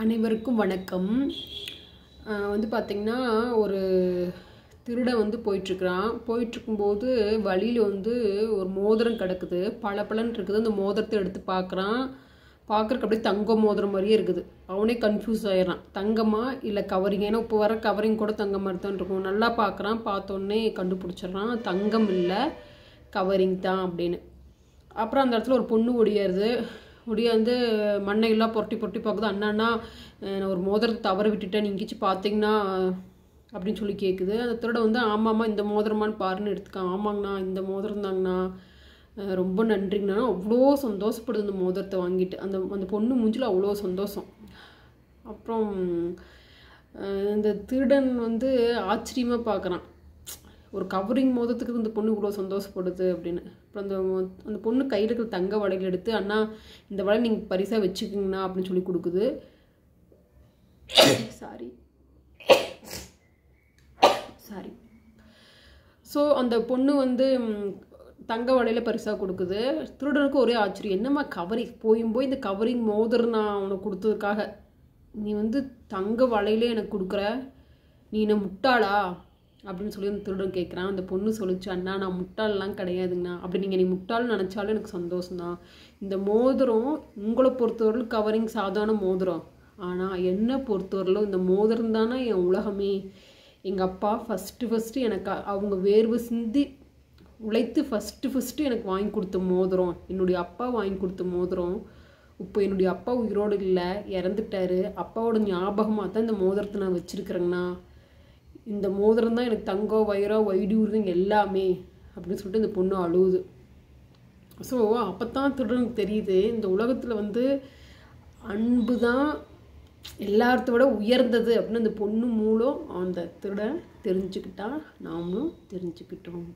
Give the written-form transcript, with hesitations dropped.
அனைவருக்கும் வணக்கம். வந்து பார்த்திங்கன்னா, ஒரு திருடன் வந்து போயிட்டுருக்குறான். போயிட்டுருக்கும்போது வழியில் வந்து ஒரு மோதிரம் கிடக்குது. பளபளன்னு இருக்குது. அந்த மோதிரத்தை எடுத்து பார்க்குறான். பார்க்குறக்கு அப்படியே தங்க மோதிரம் மாதிரியே இருக்குது. அவனே கன்ஃபியூஸ் ஆகிடுறான். தங்கமா இல்லை கவரிங்? ஏன்னா இப்போ வர கவரிங் கூட தங்க மாதிரி தான் இருக்கும். நல்லா பார்க்குறான். பார்த்தோன்னே கண்டுபிடிச்சிட்றான். தங்கம் இல்லை, கவரிங் தான் அப்படின்னு. அப்புறம் அந்த இடத்துல ஒரு பொண்ணு ஒடியாந்து மண்ணையெல்லாம் புரட்டி பார்க்குது. அண்ணா நான் ஒரு மோதிரத்தை தவற விட்டுட்டேன், நீங்கிச்சு பார்த்தீங்கன்னா அப்படின்னு சொல்லி கேட்குது. அந்த திருட வந்து ஆமாம்மா இந்த மோதிரமானு பாருன்னு எடுத்துக்கான். ஆமாங்கண்ணா இந்த மோதிரம் தாங்கண்ணா, ரொம்ப நன்றிங்கண்ணா. அவ்வளோ சந்தோஷப்படுது அந்த மோதிரத்தை வாங்கிட்டு. அந்த பொண்ணு மூஞ்சில் அவ்வளோ சந்தோஷம். அப்புறம் இந்த திருடன் வந்து ஆச்சரியமாக பார்க்குறான். ஒரு கவரிங் மோதிரத்துக்கு இந்த பொண்ணு இவ்வளோ சந்தோஷப்படுது அப்படின்னு. அப்புறம் அந்த பொண்ணு கையில் இருக்கிற தங்க வளையல் எடுத்து, அண்ணா இந்த வளையல் நீங்கள் பரிசாக வச்சுக்கிங்கண்ணா அப்படின்னு சொல்லி கொடுக்குது. சாரி. ஸோ அந்த பொண்ணு வந்து தங்க வளையல பரிசாக கொடுக்குது. திருடனுக்கு ஒரே ஆச்சரியம். என்னம்மா கவரிங் போய் இந்த கவரிங் மோதிரம் நான் உனக்கு கொடுத்ததுக்காக நீ வந்து தங்க வளையலே எனக்கு கொடுக்குற, நீ என்ன முட்டாளா அப்படின்னு சொல்லி அந்த திருடன் கேட்குறான். அந்த பொண்ணு சொல்லிச்சு, அண்ணா நான் முட்டாளெலாம் கிடையாதுங்கண்ணா. அப்படி நீங்கள் நீ முட்டாள்னு நினச்சாலும் எனக்கு சந்தோஷம்தான். இந்த மோதிரம் உங்களை பொறுத்தவரையிலும் கவரிங் சாதாரண மோதிரம், ஆனால் என்னை பொறுத்தவரையிலும் இந்த மோதிரம் தானே என் உலகமே. எங்கள் அப்பா ஃபஸ்ட்டு எனக்கு அவங்க வேர்வை சிந்தி உழைத்து ஃபஸ்ட்டு எனக்கு வாங்கி கொடுத்த மோதிரம், என்னுடைய அப்பா வாங்கி கொடுத்த மோதிரம். இப்போ என்னுடைய அப்பா உயிரோடு இல்லை, இறந்துட்டாரு. அப்பாவோட ஞாபகமாக தான் இந்த மோதிரத்தை நான் வச்சுருக்கிறேங்கண்ணா. இந்த மோதிரம் தான் எனக்கு தங்கம் வைரம் வைடூரியம் எல்லாமே அப்படின்னு சொல்லிட்டு இந்த பொண்ணு அழுவுது. ஸோ அப்போ தான் திருடனுக்கு தெரியுது, இந்த உலகத்தில் வந்து அன்பு தான் எல்லாத்த விட உயர்ந்தது அப்படின்னு அந்த பொண்ணு மூலம் அந்த திருடன் தெரிஞ்சுக்கிட்டா, நாமளும் தெரிஞ்சுக்கிட்டோம்.